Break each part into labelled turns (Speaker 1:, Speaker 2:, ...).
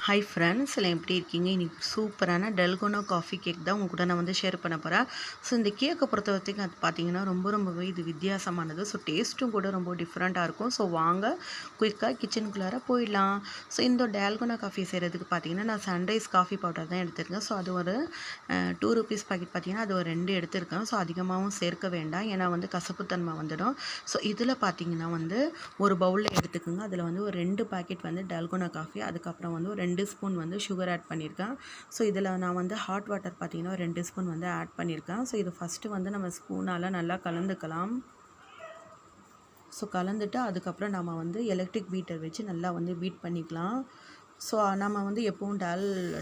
Speaker 1: Hi friends எல்லாம் எப்படி இருக்கீங்க? இன்றைக்கி சூப்பரான டல்கோனா காஃபி கேக் தான் உங்கள் கூட நான் வந்து ஷேர் பண்ண போகிறேன். ஸோ இந்த கேக்கை பொறுத்த வரைக்கும் அது பார்த்தீங்கன்னா ரொம்பவே இது வித்தியாசமானது. ஸோ டேஸ்ட்டும் கூட ரொம்ப டிஃப்ரெண்ட்டாக இருக்கும். ஸோ வாங்க குயிக்காக கிச்சனுக்குள்ளார போயிடலாம். ஸோ இந்த டல்கோனா காஃபி செய்கிறதுக்கு பார்த்தீங்கன்னா நான் சன்ரைஸ் காஃபி பவுடர் தான் எடுத்திருக்கேன். ஸோ அது ஒரு 2 ரூபீஸ் பாக்கெட் பார்த்தீங்கன்னா அது ஒரு 2 எடுத்திருக்கேன். ஸோ அதிகமாகவும் சேர்க்க வேண்டாம், ஏன்னா வந்து கசப்புத்தன்மை வந்துடும். ஸோ இதில் பார்த்தீங்கன்னா வந்து ஒரு பவுலில் எடுத்துக்கோங்க. அதில் வந்து ஒரு 2 பாக்கெட் வந்து டல்கோனா காஃபி, அதுக்கப்புறம் வந்து ஒரு 2 ஸ்பூன் வந்து சுகர் ஆட் பண்ணியிருக்கேன். ஸோ இதில் நான் வந்து ஹாட் வாட்டர் பார்த்திங்கன்னா 2 ஸ்பூன் வந்து ஆட் பண்ணியிருக்கேன். ஸோ இது ஃபஸ்ட்டு வந்து நம்ம ஸ்பூனால் நல்லா கலந்துக்கலாம். ஸோ கலந்துட்டு அதுக்கப்புறம் நம்ம வந்து எலக்ட்ரிக் பீட்டர் வச்சு நல்லா வந்து பீட் பண்ணிக்கலாம். ஸோ நம்ம வந்து எப்போவும்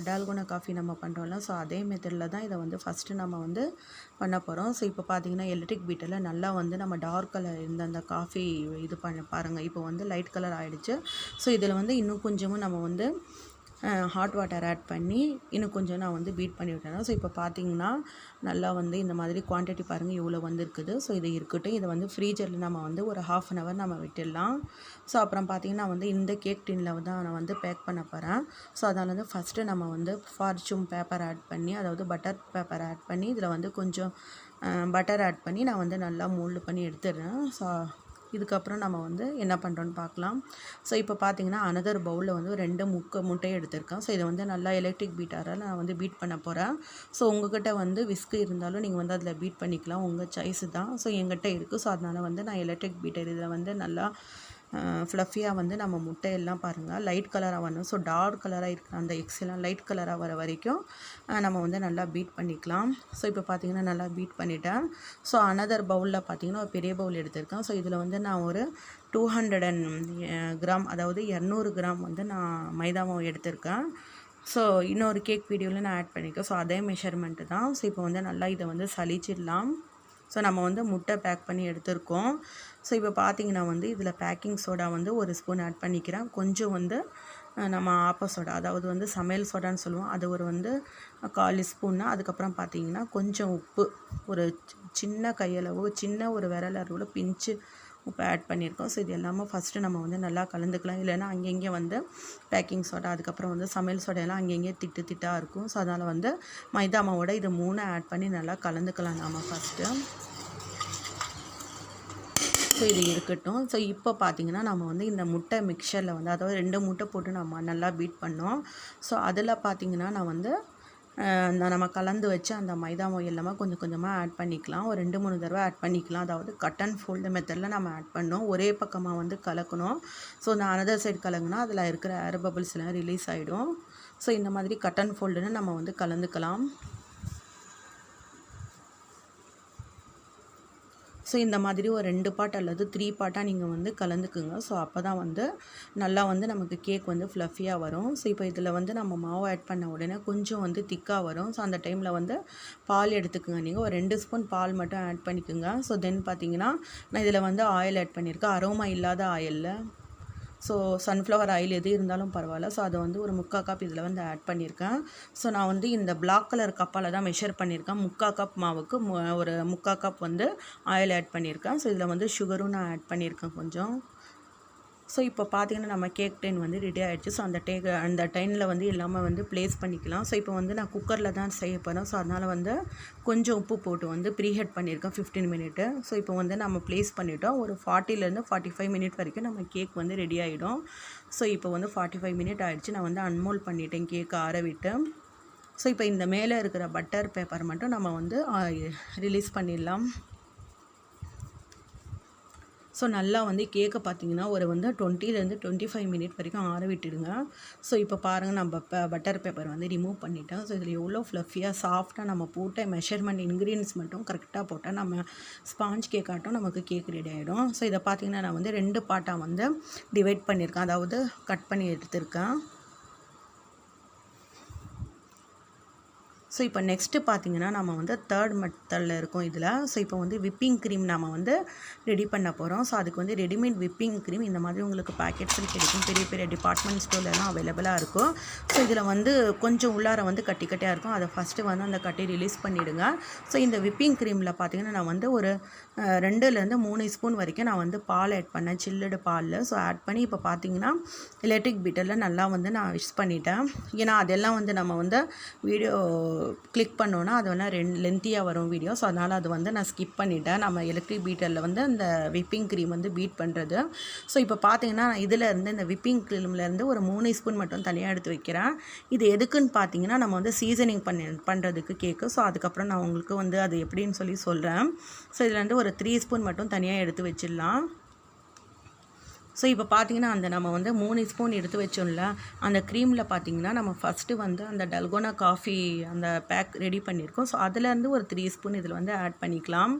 Speaker 1: டால்கோனா காஃபி நம்ம பண்ணுறோம்ல, ஸோ அதே மெத்தடில் தான் இதை வந்து ஃபஸ்ட்டு நம்ம வந்து பண்ண போகிறோம். ஸோ இப்போ பார்த்திங்கன்னா எலக்ட்ரிக் பீட்டரில் நல்லா வந்து நம்ம டார்க் கலர் இருந்த அந்த காஃபி இது பாருங்கள், இப்போ வந்து லைட் கலர் ஆகிடுச்சு. ஸோ இதில் வந்து இன்னும் கொஞ்சமும் நம்ம வந்து ஹாட் வாட்டர் ஆட் பண்ணி இன்னும் கொஞ்சம் நான் வந்து பீட் பண்ணி விட்டேன். ஸோ இப்போ பார்த்தீங்கன்னா நல்லா வந்து இந்த மாதிரி குவான்டிட்டி பாருங்கள் இவ்வளோ வந்துருக்குது. ஸோ இது இருக்கட்டும். இதை வந்து ஃப்ரீஜரில் நம்ம வந்து ஒரு 1/2 அன் ஹவர் நம்ம விட்டுடலாம். ஸோ அப்புறம் பார்த்திங்கன்னா வந்து இந்த கேக் டின்னில் தான் நான் வந்து பேக் பண்ண போகிறேன். ஸோ அதனால் வந்து ஃபஸ்ட்டு நம்ம வந்து ஃபார்ச்சூன் பேப்பர் ஆட் பண்ணி, அதாவது பட்டர் பேப்பர் ஆட் பண்ணி, இதில் வந்து கொஞ்சம் பட்டர் ஆட் பண்ணி நான் வந்து நல்லா மோல்டு பண்ணி எடுத்துடுறேன். ஸோ இதுக்கப்புறம் நம்ம வந்து என்ன பண்ணுறோன்னு பார்க்கலாம். ஸோ இப்போ பார்த்தீங்கன்னா அனதர் பவுலில் வந்து 2 முட்டையை எடுத்திருக்கேன். ஸோ இதை வந்து நல்லா எலக்ட்ரிக் பீட்டரால் நான் வந்து பீட் பண்ண போகிறேன். ஸோ உங்கள்கிட்ட வந்து விஸ்கு இருந்தாலும் நீங்கள் வந்து அதில் பீட் பண்ணிக்கலாம், உங்கள் சாய்ஸு தான். ஸோ என்கிட்ட இருக்குது. ஸோ அதனால் வந்து நான் எலக்ட்ரிக் பீட்டர் இதில் வந்து நல்லா ஃப்ளஃபியாக வந்து நம்ம முட்டையெல்லாம் பாருங்கள் லைட் கலராக வரணும். ஸோ டார்க் கலராக இருக்கிற அந்த எக்ஸெல்லாம் லைட் கலராக வர வரைக்கும் நம்ம வந்து நல்லா பீட் பண்ணிக்கலாம். ஸோ இப்போ பார்த்திங்கன்னா நல்லா பீட் பண்ணிட்டேன். ஸோ அனதர் பவுலில் பார்த்திங்கன்னா ஒரு பெரிய பவுல் எடுத்திருக்கேன். ஸோ இதில் வந்து நான் ஒரு 200 கிராம், அதாவது 200 கிராம் வந்து நான் மைதா மாவு எடுத்திருக்கேன். ஸோ இன்னொரு கேக் வீடியோவில் நான் ஆட் பண்ணியிருக்கேன். ஸோ அதே மெஷர்மெண்ட்டு தான். ஸோ இப்போ வந்து நல்லா இதை வந்து சலிச்சிடலாம். ஸோ நம்ம வந்து முட்டை பேக் பண்ணி எடுத்திருக்கோம். ஸோ இப்போ பார்த்திங்கன்னா வந்து இதில் பேக்கிங் சோடா வந்து 1 ஸ்பூன் ஆட் பண்ணிக்கிறேன். கொஞ்சம் வந்து நம்ம ஆப்ப சோடா, அதாவது வந்து சமையல் சோடான்னு சொல்லுவோம், அது ஒரு வந்து 1/4 ஸ்பூன்னா. அதுக்கப்புறம் பார்த்திங்கன்னா கொஞ்சம் உப்பு, ஒரு சின்ன கையளவு, சின்ன ஒரு விரல் அளவில் பிஞ்சு உப்பு ஆட் பண்ணியிருக்கோம். ஸோ இது எல்லாமே ஃபஸ்ட்டு நம்ம வந்து நல்லா கலந்துக்கலாம். இல்லைன்னா அங்கங்கே வந்து பேக்கிங் சோடா, அதுக்கப்புறம் வந்து சமையல் சோடையெல்லாம் அங்கங்கே திட்டாக இருக்கும். ஸோ அதனால் வந்து மைதா மாவோட இது 3 ஆட் பண்ணி நல்லா கலந்துக்கலாம் நம்ம ஃபஸ்ட்டு. ஸோ இது இருக்கட்டும். ஸோ இப்போ பார்த்திங்கன்னா நம்ம வந்து இந்த முட்டை மிக்சரில் வந்து, அதாவது 2 முட்டை போட்டு நம்ம நல்லா பீட் பண்ணோம். ஸோ அதில் பார்த்திங்கன்னா நான் வந்து நம்ம கலந்து வச்சு அந்த மைதா மாவு எல்லாமே கொஞ்சம் கொஞ்சமாக ஆட் பண்ணிக்கலாம். ஒரு 2-3 தடவை ஆட் பண்ணிக்கலாம். அதாவது கட் அண்ட் ஃபோல்டு மெத்தடில் நம்ம ஆட் பண்ணோம். ஒரே பக்கமாக வந்து கலக்கணும். ஸோ நான் அனதர் சைடு கலங்கினா அதில் இருக்கிற ஏர் பபிள்ஸ் எல்லாம் ரிலீஸ் ஆகிடும். ஸோ இந்த மாதிரி கட் அண்ட் ஃபோல்டுன்னு நம்ம வந்து கலந்துக்கலாம். ஸோ இந்த மாதிரி ஒரு 2 பார்ட் அல்லது 3 பார்ட்டாக நீங்கள் வந்து கலந்துக்குங்க. ஸோ அப்போ தான் வந்து நல்லா வந்து நமக்கு கேக் வந்து ஃப்ளஃபியாக வரும். ஸோ இப்போ இதில் வந்து நம்ம மாவு ஆட் பண்ண உடனே கொஞ்சம் வந்து திக்காக வரும். ஸோ அந்த டைமில் வந்து பால் எடுத்துக்கோங்க. நீங்கள் ஒரு 2 ஸ்பூன் பால் மட்டும் ஆட் பண்ணிக்கோங்க. ஸோ தென் பார்த்தீங்கன்னா நான் இதில் வந்து ஆயில் ஆட் பண்ணியிருக்கேன், அரோமா இல்லாத ஆயிலில். ஸோ சன்ஃப்ளவர் ஆயில் எது இருந்தாலும் பரவாயில்ல. ஸோ அதை வந்து ஒரு 3/4 கப் இதில் வந்து ஆட் பண்ணியிருக்கேன். ஸோ நான் வந்து இந்த பிளாக் கலர் கப்பால் தான் மெஷர் பண்ணியிருக்கேன். 3/4 கப் மாவுக்கு ஒரு 3/4 கப் வந்து ஆயில் ஆட் பண்ணியிருக்கேன். ஸோ இதில் வந்து சுகரும் நான் ஆட் பண்ணியிருக்கேன் கொஞ்சம். ஸோ இப்போ பார்த்திங்கன்னா நம்ம கேக் டைன் வந்து ரெடி ஆகிடுச்சு. ஸோ அந்த டைனில் வந்து எல்லாமே வந்து ப்ளேஸ் பண்ணிக்கலாம். ஸோ இப்போ வந்து நான் குக்கரில் தான் செய்ய போகிறேன். ஸோ அதனால் வந்து கொஞ்சம் உப்பு போட்டு வந்து ப்ரீஹீட் பண்ணியிருக்கேன் 15 மினிட்டு. ஸோ இப்போ வந்து நம்ம ப்ளேஸ் பண்ணிட்டோம். ஒரு 40லேருந்து 45 மினிட் வரைக்கும் நம்ம கேக் வந்து ரெடி ஆகிடும். ஸோ இப்போ வந்து 45 மினிட் ஆகிடுச்சு. நான் வந்து அன்மோல்ட் பண்ணிட்டேன் கேக் ஆற விட்டு. ஸோ இப்போ இந்த மேலே இருக்கிற பட்டர் பேப்பர் மட்டும் நம்ம வந்து ரிலீஸ் பண்ணிடலாம். ஸோ நல்லா வந்து கேக்கை பார்த்திங்கன்னா ஒரு வந்து 20லேருந்து 25 மினிட் வரைக்கும் ஆற விட்டுடுங்க. ஸோ இப்போ பாருங்கள் நம்ம பட்டர் பேப்பர் வந்து ரிமூவ் பண்ணிட்டோம். ஸோ இதில் எவ்வளோ ஃப்ளஃபியாக சாஃப்டாக நம்ம போட்ட மெஷர்மெண்ட் இன்க்ரீடியன்ஸ் மட்டும் கரெக்டாக போட்டால் நம்ம ஸ்பாஞ்ச் கேக் ஆட்டும் நமக்கு கேக் ரெடி ஆகிடும். ஸோ இதை பார்த்திங்கன்னா நான் வந்து 2 பார்ட்டாக வந்து டிவைட் பண்ணியிருக்கேன், அதாவது கட் பண்ணி எடுத்திருக்கேன். ஸோ இப்போ நெக்ஸ்ட்டு பார்த்திங்கன்னா நம்ம வந்து 3rd மெத்தடில் இருக்கோம் இதில். ஸோ இப்போ வந்து விப்பிங் க்ரீம் நம்ம வந்து ரெடி பண்ண போகிறோம். ஸோ அதுக்கு வந்து ரெடிமேட் விப்பிங் க்ரீம் இந்த மாதிரி உங்களுக்கு பேக்கெட்ஸில் கிடைக்கும். பெரிய பெரிய டிபார்ட்மெண்ட் ஸ்டோர்லாம் அவைலபிளாக இருக்கும். ஸோ இதில் வந்து கொஞ்சம் உள்ளார வந்து கட்டியாக இருக்கும். அதை ஃபஸ்ட்டு வந்து அந்த கட்டி ரிலீஸ் பண்ணிவிடுங்க. ஸோ இந்த விப்பிங் க்ரீமில் பார்த்திங்கன்னா நான் வந்து ஒரு 2லேருந்து 3 ஸ்பூன் வரைக்கும் நான் வந்து பால் ஆட் பண்ணேன், சில்லுடு பாலில். ஸோ ஆட் பண்ணி இப்போ பார்த்தீங்கன்னா எலக்ட்ரிக் பீட்டரில் நல்லா வந்து நான் மிக்ஸ் பண்ணிட்டேன். ஏன்னா அதெல்லாம் வந்து நம்ம வந்து வீடியோ கிளிக் பண்ணோன்னா அதெல்லாம் லென்த்தியாக வரும் வீடியோ. ஸோ அதனால் அது வந்து நான் ஸ்கிப் பண்ணிட்டேன். நம்ம எலக்ட்ரிக் பீட்டரில் வந்து அந்த விப்பிங் க்ரீம் வந்து பீட் பண்ணுறது. ஸோ இப்போ பார்த்தீங்கன்னா இதில் இருந்து இந்த விப்பிங் க்ரீம்லேருந்து ஒரு 3 ஸ்பூன் மட்டும் தனியாக எடுத்து வைக்கிறேன். இது எதுக்குன்னு பார்த்தீங்கன்னா நம்ம வந்து சீசனிங் பண்ணுறதுக்கு கேக்கு. ஸோ அதுக்கப்புறம் நான் உங்களுக்கு வந்து அது எப்படின்னு சொல்லி சொல்கிறேன். ஸோ இதுலேருந்து ஒரு 3 ஸ்பூன் மட்டும் தனியாக எடுத்து வச்சிடலாம். ஸோ இப்போ பார்த்தீங்கன்னா அந்த நம்ம வந்து 3 ஸ்பூன் எடுத்து வச்சோம்ல, அந்த க்ரீமில் பார்த்தீங்கன்னா நம்ம ஃபஸ்ட்டு வந்து அந்த டல்கோனா காஃபி அந்த பேக் ரெடி பண்ணியிருக்கோம். ஸோ அதுலேருந்து ஒரு 3 ஸ்பூன் இதில் வந்து ஆட் பண்ணிக்கலாம்.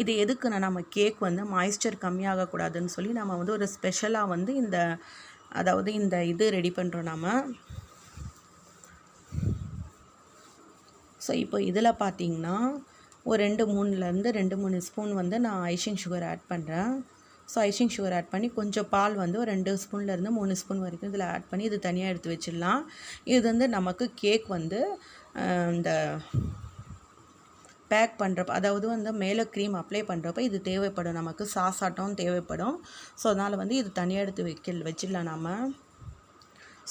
Speaker 1: இது எதுக்குன்னா நம்ம கேக் வந்து மாய்ஸ்சர் கம்மியாகக்கூடாதுன்னு சொல்லி நம்ம வந்து ஒரு ஸ்பெஷலாக வந்து அதாவது இந்த இது ரெடி பண்ணுறோம் நம்ம. ஸோ இப்போ இதில் பார்த்தீங்கன்னா ஒரு 2-3 ஸ்பூன் வந்து நான் ஐசிங் சுகர் ஆட் பண்ணுறேன். ஸோ ஐசிங் சுகர் ஆட் பண்ணி கொஞ்சம் பால் வந்து ஒரு 2 ஸ்பூன்லேருந்து 3 ஸ்பூன் வரைக்கும் இதில் ஆட் பண்ணி இது தனியாக எடுத்து வச்சிடலாம். இது வந்து நமக்கு கேக் வந்து இந்த பேக் பண்ணுறப்ப, அதாவது வந்து மேலே க்ரீம் அப்ளை பண்ணுறப்ப இது தேவைப்படும், நமக்கு சாஸாட்டம் தேவைப்படும். ஸோ அதனால் வந்து இது தனியாக எடுத்து வச்சிடலாம் நம்ம.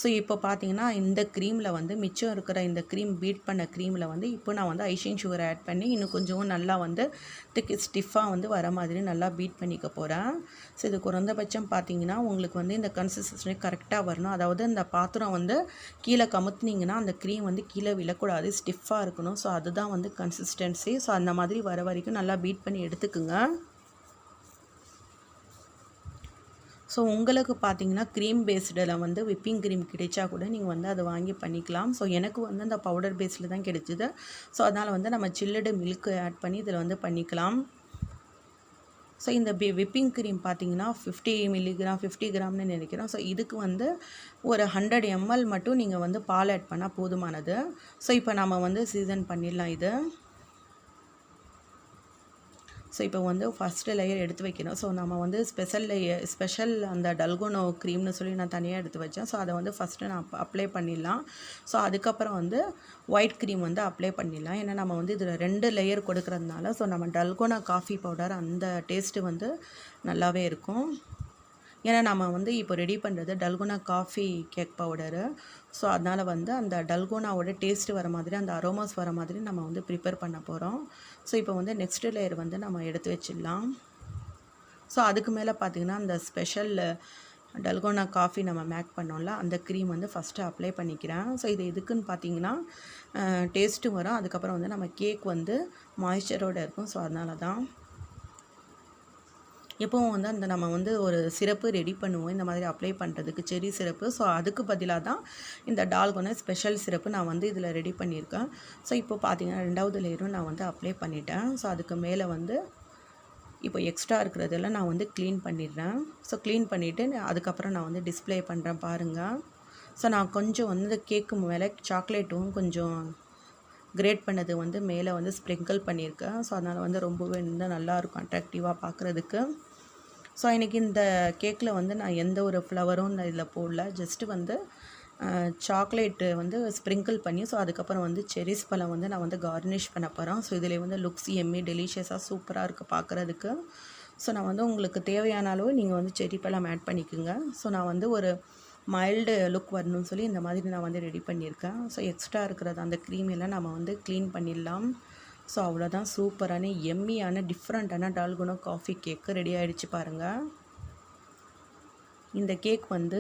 Speaker 1: ஸோ இப்போ பார்த்தீங்கன்னா இந்த க்ரீமில் வந்து மிச்சம் இருக்கிற இந்த க்ரீம் பீட் பண்ண க்ரீமில் வந்து இப்போ நான் வந்து ஐசிங் சுகர் ஆட் பண்ணி இன்னும் கொஞ்சம் நல்லா வந்து ஸ்டிஃபாக வந்து வர மாதிரி நல்லா பீட் பண்ணிக்க போகிறேன். ஸோ இது குறைந்தபட்சம் பார்த்தீங்கன்னா உங்களுக்கு வந்து இந்த கன்சிஸ்டன்சி கரெக்டாக வரணும். அதாவது இந்த பாத்திரம் வந்து கீழே கமுத்துனீங்கன்னா அந்த க்ரீம் வந்து கீழே விழக்கூடாது, ஸ்டிஃபாக இருக்கணும். ஸோ அதுதான் வந்து கன்சிஸ்டன்சி. ஸோ அந்த மாதிரி வர வரைக்கும் நல்லா பீட் பண்ணி எடுத்துக்குங்க. ஸோ உங்களுக்கு பார்த்தீங்கன்னா க்ரீம் பேஸ்டில் வந்து விப்பிங் க்ரீம் கிடைச்சா கூட நீங்கள் வந்து அதை வாங்கி பண்ணிக்கலாம். ஸோ எனக்கு வந்து அந்த பவுடர் பேஸில் தான் கிடைச்சிது. ஸோ அதனால் வந்து நம்ம சில்லுடு மில்க் ஆட் பண்ணி இதில் வந்து பண்ணிக்கலாம். ஸோ இந்த விப்பிங் க்ரீம் பார்த்தீங்கன்னா 50 கிராம்னு நினைக்கிறோம். ஸோ இதுக்கு வந்து ஒரு 100 ml மட்டும் நீங்கள் வந்து பால் ஆட் பண்ணால் போதுமானது. ஸோ இப்போ நம்ம வந்து சீசன் பண்ணிடலாம் இது. ஸோ இப்போ வந்து ஃபஸ்ட்டு லேயர் எடுத்து வைக்கணும். ஸோ நம்ம வந்து ஸ்பெஷல் அந்த டல்கோனோ க்ரீம்னு சொல்லி நான் தனியாக எடுத்து வச்சேன். ஸோ அதை வந்து ஃபஸ்ட்டு நான் அப்ளை பண்ணிடலாம். ஸோ அதுக்கப்புறம் வந்து ஒயிட் க்ரீம் வந்து அப்ளை பண்ணிடலாம். ஏன்னா நம்ம வந்து இதில் 2 லேயர் கொடுக்குறதுனால ஸோ நம்ம டல்கோனா காஃபி பவுடர் அந்த டேஸ்ட்டு வந்து நல்லாவே இருக்கும். ஏன்னா நம்ம வந்து இப்போ ரெடி பண்ணுறது dalgona coffee cake powder. So அதனால் வந்து அந்த டல்கோனாவோட டேஸ்ட்டு வர மாதிரி, அந்த அரோமாஸ் வர மாதிரி நம்ம வந்து ப்ரிப்பேர் பண்ண போகிறோம். ஸோ இப்போ வந்து நெக்ஸ்ட்டு லேயர் வந்து நம்ம எடுத்து வச்சிடலாம். ஸோ அதுக்கு மேலே பார்த்திங்கன்னா அந்த ஸ்பெஷல் டல்கோனா காஃபி நம்ம மேக் பண்ணோம்ல அந்த க்ரீம் வந்து ஃபஸ்ட்டு அப்ளை பண்ணிக்கிறேன். ஸோ இது எதுக்குன்னு பார்த்தீங்கன்னா டேஸ்ட்டும் வரும், அதுக்கப்புறம் வந்து நம்ம கேக் வந்து மாய்ஸ்சரோடு இருக்கும். ஸோ அதனால தான் எப்போவும் வந்து அந்த நம்ம வந்து ஒரு சிரப்பு ரெடி பண்ணுவோம் இந்த மாதிரி அப்ளை பண்ணுறதுக்கு, செரி சிரப்பு. ஸோ அதுக்கு பதிலாக தான் இந்த டால்கோனா ஸ்பெஷல் சிரப்பு நான் வந்து இதில் ரெடி பண்ணியிருக்கேன். ஸோ இப்போ பார்த்தீங்கன்னா 2வது லேயரும் நான் வந்து அப்ளை பண்ணிட்டேன். ஸோ அதுக்கு மேலே வந்து இப்போ எக்ஸ்ட்ரா இருக்கிறதெல்லாம் நான் வந்து க்ளீன் பண்ணிடுறேன். ஸோ க்ளீன் பண்ணிவிட்டு அதுக்கப்புறம் நான் வந்து டிஸ்ப்ளே பண்ணுறேன் பாருங்கள். ஸோ நான் கொஞ்சம் வந்து கேக்கு மேலே சாக்லேட்டும் கொஞ்சம் கிரேட் பண்ணது வந்து மேலே வந்து ஸ்ப்ரிங்கிள் பண்ணியிருக்கேன். ஸோ அதனால் வந்து ரொம்பவே வந்து நல்லாயிருக்கும் அட்ராக்டிவாக பார்க்குறதுக்கு. ஸோ எனக்கு இந்த கேக்கில் வந்து நான் எந்த ஒரு ஃப்ளவரும் நான் இதில் போடல, ஜஸ்ட்டு வந்து சாக்லேட்டு வந்து ஸ்ப்ரிங்கிள் பண்ணி ஸோ அதுக்கப்புறம் வந்து செரிஸ் பழம் வந்து நான் வந்து கார்னிஷ் பண்ண போகிறேன். ஸோ இதில் வந்து லுக்ஸ் எம்மி டெலிஷியஸாக சூப்பராக இருக்குது பார்க்குறதுக்கு. ஸோ நான் வந்து உங்களுக்கு தேவையான அளவு நீங்கள் வந்து செரி பழம் ஆட் பண்ணிக்கோங்க. ஸோ நான் வந்து ஒரு மைல்டு லுக் வரணும்னு சொல்லி இந்த மாதிரி நான் வந்து ரெடி பண்ணியிருக்கேன். ஸோ எக்ஸ்ட்ரா இருக்கிறது அந்த க்ரீம் எல்லாம் நம்ம வந்து க்ளீன் பண்ணிடலாம். ஸோ அவ்வளோதான், சூப்பரான எம்மியான டிஃப்ரெண்ட்டான டால்கோனா காஃபி கேக்கு ரெடி ஆகிடுச்சு பாருங்கள். இந்த கேக் வந்து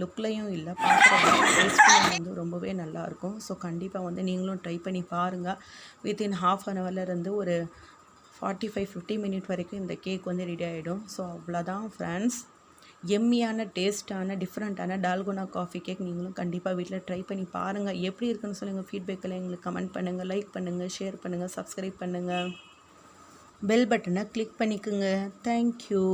Speaker 1: லுக்லையும் இல்லை, பார்க்குறதுக்கு டேஸ்ட்லையும் வந்து ரொம்பவே நல்லாயிருக்கும். ஸோ கண்டிப்பாக வந்து நீங்களும் ட்ரை பண்ணி பாருங்கள். வித்தின் ½ an hourலேருந்து ஒரு 45-50 minutes வரைக்கும் இந்த கேக் வந்து ரெடி ஆகிடும். ஸோ அவ்வளோதான் ஃப்ரெண்ட்ஸ், எம்மியான டேஸ்ட்டான டிஃப்ரெண்ட்டான டால்கோனா காஃபி கேக் நீங்களும் கண்டிப்பாக வீட்டில் ட்ரை பண்ணி பாருங்கள். எப்படி இருக்குன்னு சொல்லுங்கள், ஃபீட்பேக்கில் எங்களுக்கு கமெண்ட் பண்ணுங்கள், லைக் பண்ணுங்கள், ஷேர் பண்ணுங்கள், சப்ஸ்கிரைப் பண்ணுங்கள், பெல் பட்டனை கிளிக் பண்ணிக்கோங்க. தேங்க்யூ.